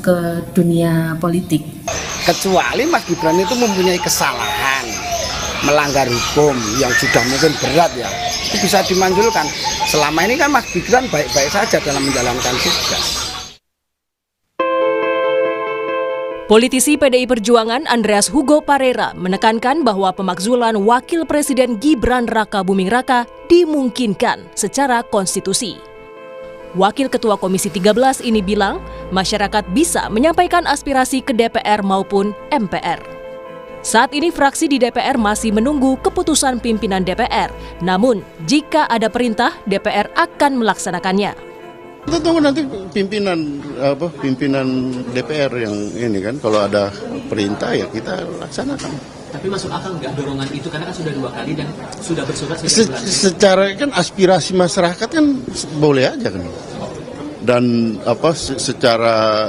ke dunia politik. Kecuali Mas Gibran itu mempunyai kesalahan, melanggar hukum yang sudah mungkin berat ya, itu bisa dimanjulkan. Selama ini kan Mas Gibran baik-baik saja dalam menjalankan tugas. Politisi PDI Perjuangan Andreas Hugo Parera menekankan bahwa pemakzulan Wakil Presiden Gibran Raka Buming Raka dimungkinkan secara konstitusi. Wakil Ketua Komisi 13 ini bilang, masyarakat bisa menyampaikan aspirasi ke DPR maupun MPR. Saat ini fraksi di DPR masih menunggu keputusan pimpinan DPR. Namun, jika ada perintah, DPR akan melaksanakannya. Kita tunggu nanti pimpinan DPR yang ini kan, kalau ada perintah ya kita laksanakan. Tapi masuk akal nggak dorongan itu, karena kan sudah 2 kali dan sudah bersurat secara kan aspirasi masyarakat kan boleh aja kan. Dan secara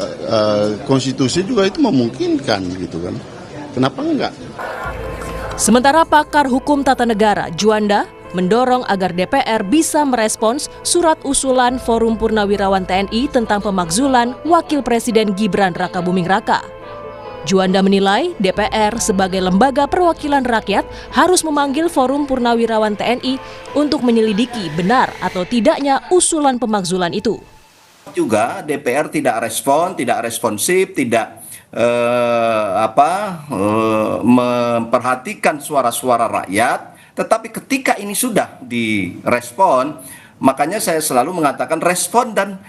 konstitusi juga itu memungkinkan gitu kan. Kenapa enggak? Sementara pakar hukum tata negara Juanda mendorong agar DPR bisa merespons surat usulan Forum Purnawirawan TNI tentang pemakzulan Wakil Presiden Gibran Raka Buming Raka. Juanda menilai DPR sebagai lembaga perwakilan rakyat harus memanggil Forum Purnawirawan TNI untuk menyelidiki benar atau tidaknya usulan pemakzulan itu. Juga DPR tidak responsif, tidak memperhatikan suara-suara rakyat. Tetapi ketika ini sudah direspon, makanya saya selalu mengatakan respon dan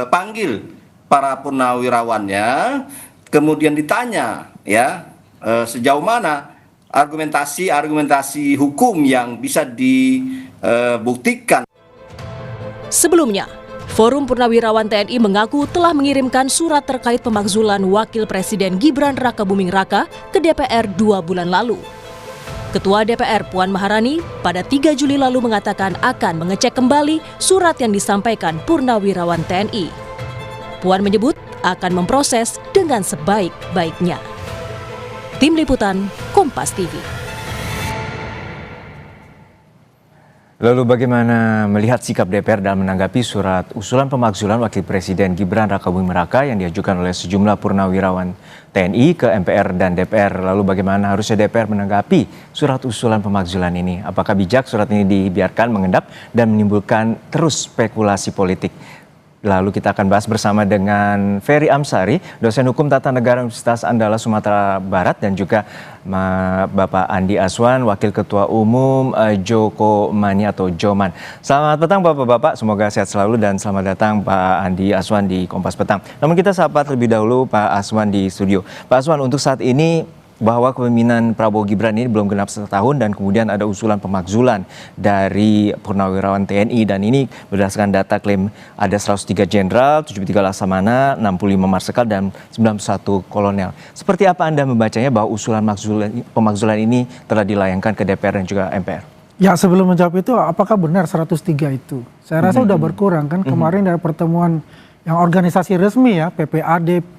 panggil para purnawirawannya, kemudian ditanya ya sejauh mana argumentasi hukum yang bisa dibuktikan. Sebelumnya, Forum Purnawirawan TNI mengaku telah mengirimkan surat terkait pemakzulan Wakil Presiden Gibran Raka Buming Raka ke DPR 2 bulan lalu. Ketua DPR Puan Maharani pada 3 Juli lalu mengatakan akan mengecek kembali surat yang disampaikan Purnawirawan TNI. Puan menyebut akan memproses dengan sebaik-baiknya. Tim Liputan, Kompas TV. Lalu bagaimana melihat sikap DPR dalam menanggapi surat usulan pemakzulan Wakil Presiden Gibran Raka Buming Raka yang diajukan oleh sejumlah purnawirawan TNI ke MPR dan DPR. Lalu bagaimana harusnya DPR menanggapi surat usulan pemakzulan ini? Apakah bijak surat ini dibiarkan mengendap dan menimbulkan terus spekulasi politik? Lalu kita akan bahas bersama dengan Ferry Amsari, dosen hukum tata negara Universitas Andalas Sumatera Barat, dan juga Bapak Andi Aswan, Wakil Ketua Umum Joko Mani atau Joman. Selamat petang Bapak-Bapak, semoga sehat selalu dan selamat datang Pak Andi Aswan di Kompas Petang. Namun kita sapa terlebih dahulu Pak Aswan di studio. Pak Aswan, untuk saat ini bahwa kepemimpinan Prabowo Gibran ini belum genap 1 tahun dan kemudian ada usulan pemakzulan dari Purnawirawan TNI, dan ini berdasarkan data klaim ada 103 jenderal, 73 laksamana, 65 marsikal dan 91 kolonel. Seperti apa Anda membacanya bahwa usulan pemakzulan ini telah dilayangkan ke DPR dan juga MPR? Ya, sebelum menjawab itu, apakah benar 103 itu? Saya rasa udah berkurang kan. Kemarin dari pertemuan yang organisasi resmi ya, PPAD,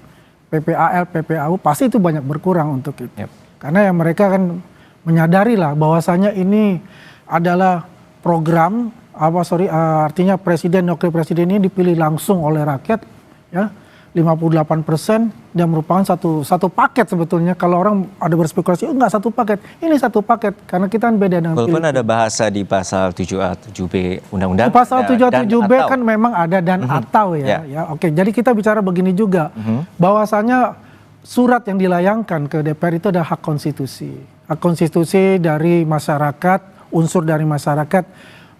PPAL, PPAU, pasti itu banyak berkurang untuk itu. Karena ya mereka kan menyadari lah bahwasanya ini adalah program artinya presiden, wakil presiden ini dipilih langsung oleh rakyat ya, 58%, dan merupakan satu paket sebetulnya. Kalau orang ada berspekulasi, enggak satu paket, ini satu paket karena kita kan beda dengan walaupun ada bahasa di pasal 7A, 7B Undang-Undang. Pasal 7A, 7B kan memang ada dan atau ya. Oke, jadi kita bicara begini juga, bahwasanya surat yang dilayangkan ke DPR itu ada hak konstitusi. Hak konstitusi dari masyarakat, unsur dari masyarakat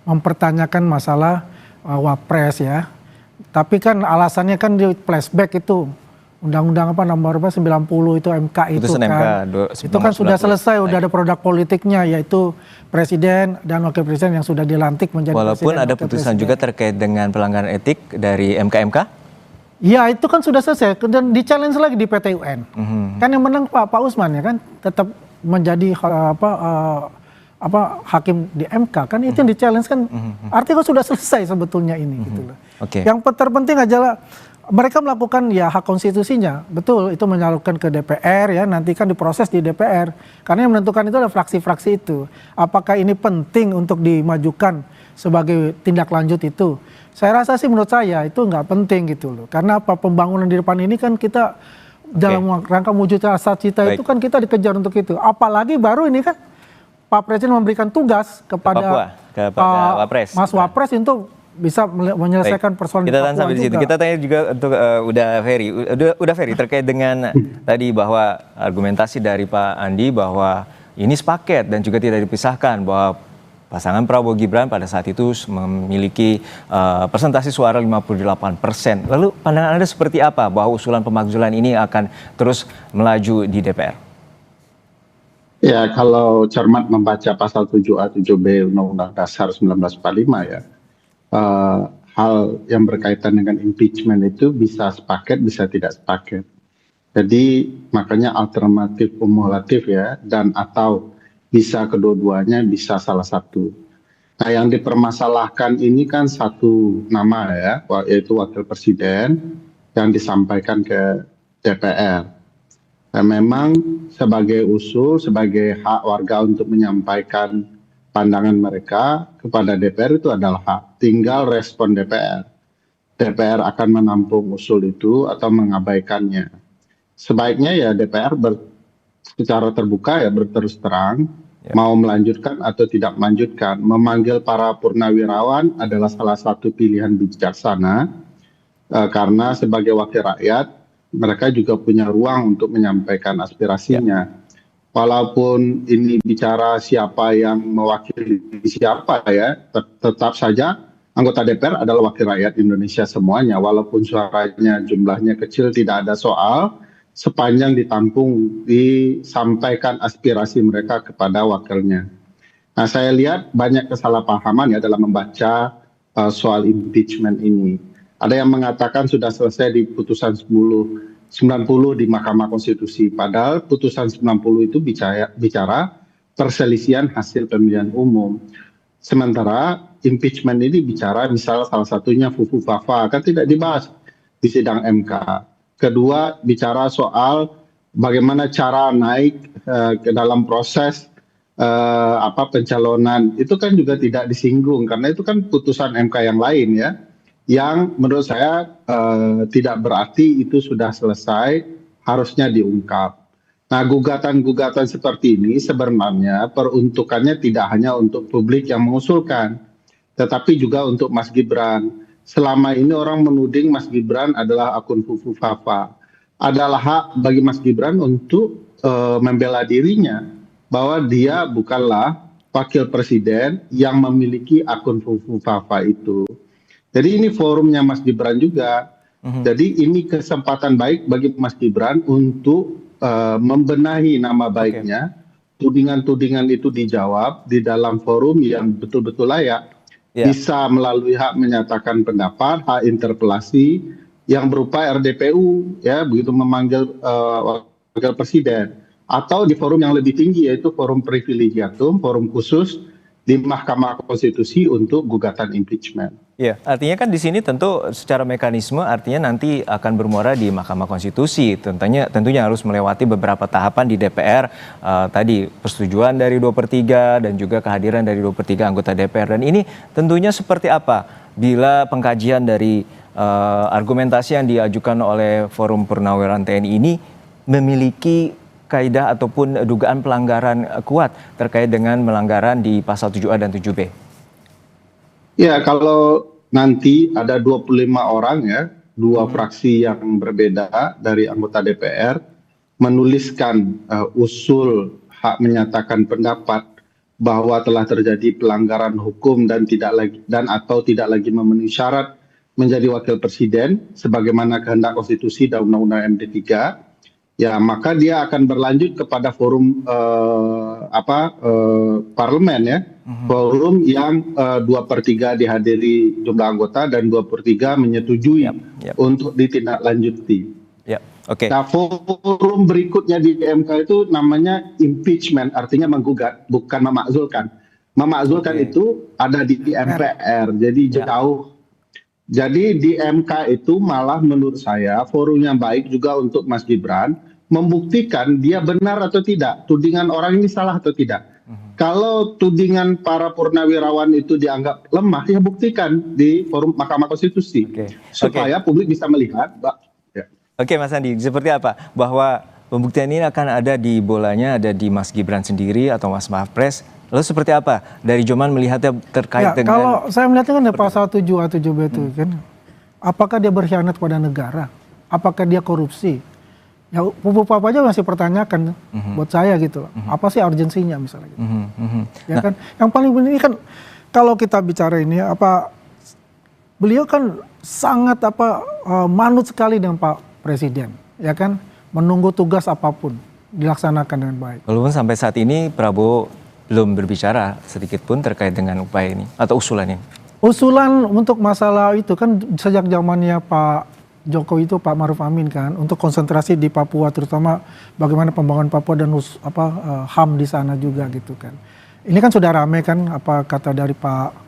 mempertanyakan masalah wapres ya. Tapi kan alasannya kan di flashback itu undang-undang nomor 90 itu MK itu Putusan kan. Itu kan sudah selesai, udah ada produk politiknya yaitu presiden dan wakil presiden yang sudah dilantik menjadi walaupun presiden. Ada putusan juga terkait dengan pelanggaran etik dari MK-MK? Ya, itu kan sudah selesai dan di-challenge lagi di PT UN. Kan yang menang Pak Usman ya kan, tetap menjadi hakim di MK kan, itu yang di-challenge kan. Artinya sudah selesai sebetulnya ini gitu loh. Yang terpenting adalah mereka melakukan ya hak konstitusinya, betul, itu menyalurkan ke DPR ya, nanti kan diproses di DPR. Karena yang menentukan itu adalah fraksi-fraksi itu. Apakah ini penting untuk dimajukan sebagai tindak lanjut itu? Saya rasa sih, menurut saya itu nggak penting gitu loh. Karena apa, pembangunan di depan ini kan kita dalam rangka mewujudkan cita-cita itu kan kita dikejar untuk itu. Apalagi baru ini kan Pak Presiden memberikan tugas kepada Wapres. Mas Wapres untuk bisa menyelesaikan persoalan kita di tahan Papua sampai di situ. juga. Kita tanya juga untuk udah Ferry terkait dengan tadi bahwa argumentasi dari Pak Andi bahwa ini sepaket dan juga tidak dipisahkan, bahwa pasangan Prabowo Gibran pada saat itu memiliki persentase suara 58%. Lalu pandangan Anda seperti apa bahwa usulan pemakzulan ini akan terus melaju di DPR? Ya, kalau cermat membaca pasal 7A 7B Undang-Undang Dasar 1945 ya, hal yang berkaitan dengan impeachment itu bisa sepaket, bisa tidak sepaket. Jadi makanya alternatif kumulatif ya, dan atau bisa kedua-duanya, bisa salah satu. Nah, yang dipermasalahkan ini kan satu nama ya, yaitu wakil presiden yang disampaikan ke DPR. Dan memang sebagai usul, sebagai hak warga untuk menyampaikan pandangan mereka kepada DPR itu adalah hak. Tinggal respon DPR. DPR akan menampung usul itu atau mengabaikannya. Sebaiknya ya DPR secara terbuka ya berterus terang mau melanjutkan atau tidak melanjutkan. Memanggil para purnawirawan adalah salah satu pilihan bijaksana karena sebagai wakil rakyat mereka juga punya ruang untuk menyampaikan aspirasinya. Walaupun ini bicara siapa yang mewakili siapa ya, tetap saja anggota DPR adalah wakil rakyat Indonesia semuanya. Walaupun suaranya jumlahnya kecil, tidak ada soal sepanjang ditampung, disampaikan aspirasi mereka kepada wakilnya. Nah, saya lihat banyak kesalahpahaman ya dalam membaca soal impeachment ini. Ada yang mengatakan sudah selesai di putusan 90 di Mahkamah Konstitusi. Padahal putusan 90 itu bicara perselisihan hasil pemilihan umum. Sementara impeachment ini bicara misal salah satunya Fufu Fafa, kan tidak dibahas di sidang MK. Kedua bicara soal bagaimana cara naik ke dalam proses pencalonan. Itu kan juga tidak disinggung karena itu kan putusan MK yang lain ya. Yang menurut saya tidak berarti itu sudah selesai, harusnya diungkap. Nah, gugatan-gugatan seperti ini sebenarnya peruntukannya tidak hanya untuk publik yang mengusulkan, tetapi juga untuk Mas Gibran. Selama ini orang menuding Mas Gibran adalah akun Fufu Fafa. Adalah hak bagi Mas Gibran untuk membela dirinya, bahwa dia bukanlah wakil presiden yang memiliki akun Fufu Fafa itu. Jadi ini forumnya Mas Gibran juga. Jadi ini kesempatan baik bagi Mas Gibran untuk membenahi nama baiknya. Tudingan-tudingan itu dijawab di dalam forum yang betul-betul layak. Bisa melalui hak menyatakan pendapat, hak interpelasi yang berupa RDPU, ya begitu memanggil wakil presiden. Atau di forum yang lebih tinggi yaitu forum privilegiatum, forum khusus di Mahkamah Konstitusi untuk gugatan impeachment. Ya, artinya kan di sini tentu secara mekanisme artinya nanti akan bermuara di Mahkamah Konstitusi. Tentunya harus melewati beberapa tahapan di DPR. Tadi persetujuan dari 2/3 dan juga kehadiran dari 2/3 anggota DPR. Dan ini tentunya seperti apa bila pengkajian dari argumentasi yang diajukan oleh Forum Purnawirawan TNI ini memiliki kaidah ataupun dugaan pelanggaran kuat terkait dengan pelanggaran di pasal 7A dan 7B? Ya, kalau nanti ada 25 orang ya, dua fraksi yang berbeda dari anggota DPR menuliskan usul hak menyatakan pendapat bahwa telah terjadi pelanggaran hukum dan tidak lagi memenuhi syarat menjadi wakil presiden sebagaimana kehendak konstitusi dan undang-undang MD 3. Ya, maka dia akan berlanjut kepada forum parlemen ya, forum yang 2/3 dihadiri jumlah anggota dan 2/3 menyetujui untuk ditindaklanjuti. Nah, forum berikutnya di MK itu namanya impeachment, artinya menggugat, bukan memakzulkan. Memakzulkan itu ada di MPR, jadi jauh Jadi di MK itu malah menurut saya forum yang baik juga untuk Mas Gibran membuktikan dia benar atau tidak, tudingan orang ini salah atau tidak. Kalau tudingan para purnawirawan itu dianggap lemah, ya buktikan di forum Mahkamah Konstitusi supaya publik bisa melihat. Oke Mas Andi, seperti apa? Bahwa pembuktian ini akan ada di bolanya, ada di Mas Gibran sendiri atau Mas Mahpres. Lalu seperti apa dari Joman melihatnya terkait dengan... Kalau saya melihatnya kan ada pasal 7A 7B itu kan. Apakah dia berkhianat pada negara? Apakah dia korupsi? Ya pupuk apa aja masih pertanyakan buat saya gitu loh. Apa sih urgensinya misalnya gitu. Ya kan. Yang paling penting ini kan kalau kita bicara ini beliau kan sangat manut sekali dengan Pak Presiden, ya kan, menunggu tugas apapun dilaksanakan dengan baik. Walaupun sampai saat ini Prabowo belum berbicara sedikit pun terkait dengan upaya ini atau usulan ini. Usulan untuk masalah itu kan sejak zamannya Pak Jokowi itu Pak Maruf Amin kan untuk konsentrasi di Papua, terutama bagaimana pembangunan Papua dan HAM di sana juga gitu kan. Ini kan sudah ramai kan apa kata dari Pak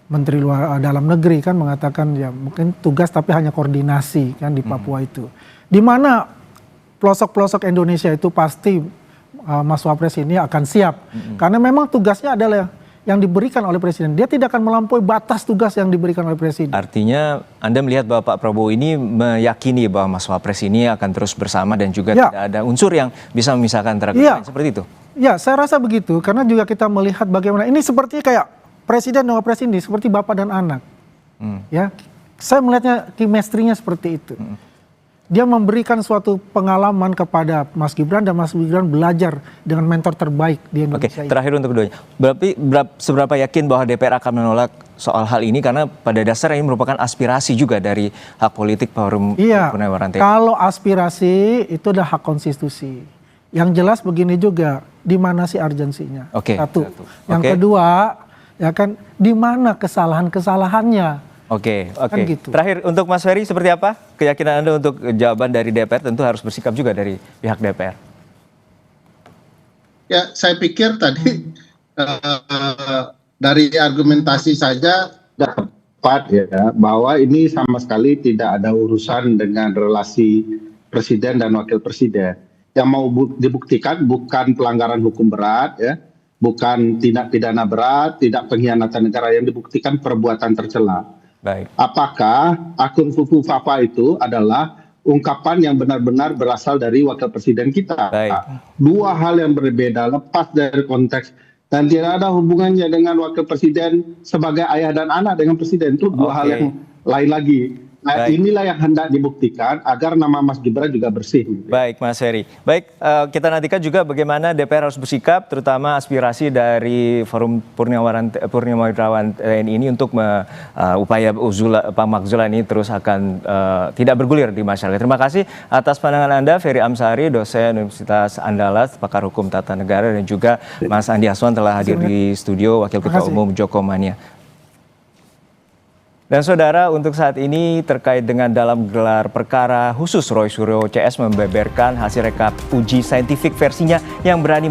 Menteri Dalam Negeri kan mengatakan ya mungkin tugas tapi hanya koordinasi kan di Papua itu. Di mana pelosok-pelosok Indonesia itu pasti Mas Wapres ini akan siap. Karena memang tugasnya adalah yang diberikan oleh Presiden. Dia tidak akan melampaui batas tugas yang diberikan oleh Presiden. Artinya Anda melihat bahwa Pak Prabowo ini meyakini bahwa Mas Wapres ini akan terus bersama dan juga tidak ada unsur yang bisa memisahkan antara keduanya, seperti itu? Ya, saya rasa begitu. Karena juga kita melihat bagaimana ini seperti kayak Presiden dan Wapres ini seperti bapak dan anak. Ya, saya melihatnya chemistry-nya seperti itu. Dia memberikan suatu pengalaman kepada Mas Gibran dan Mas Gibran belajar dengan mentor terbaik di Indonesia. Oke, terakhir untuk keduanya. Berarti seberapa yakin bahwa DPR akan menolak soal hal ini karena pada dasarnya ini merupakan aspirasi juga dari hak politik forum Purnawirawan TNI. Kalau aspirasi itu adalah hak konstitusi. Yang jelas begini juga, di mana sih urgensinya? Satu. Yang kedua, ya kan di mana kesalahan-kesalahannya? Oke. Kan gitu. Terakhir untuk Mas Ferry seperti apa keyakinan Anda untuk jawaban dari DPR? Tentu harus bersikap juga dari pihak DPR. Ya, saya pikir tadi dari argumentasi saja dapat ya bahwa ini sama sekali tidak ada urusan dengan relasi presiden dan wakil presiden. Yang mau dibuktikan bukan pelanggaran hukum berat ya, bukan tindak pidana berat, tidak pengkhianatan negara, yang dibuktikan perbuatan tercela. Baik. Apakah akun Fufu Fafa itu adalah ungkapan yang benar-benar berasal dari wakil presiden kita? Baik. Dua hal yang berbeda, lepas dari konteks dan tidak ada hubungannya dengan wakil presiden sebagai ayah dan anak dengan presiden. Itu dua hal yang lain lagi. Nah, inilah yang hendak dibuktikan agar nama Mas Gibran juga bersih. Baik, Mas Ferry. Baik, kita nantikan juga bagaimana DPR harus bersikap, terutama aspirasi dari Forum Purnawirawan TNI ini untuk upaya pemakzulan ini terus akan tidak bergulir di masyarakat. Terima kasih atas pandangan Anda, Ferry Amsari, dosen Universitas Andalas, pakar hukum tata negara, dan juga Mas Andi Aswan telah hadir di studio, Wakil Ketua Umum Jokomania. Dan saudara, untuk saat ini terkait dengan dalam gelar perkara khusus Roy Suryo CS membeberkan hasil rekap uji saintifik versinya yang berani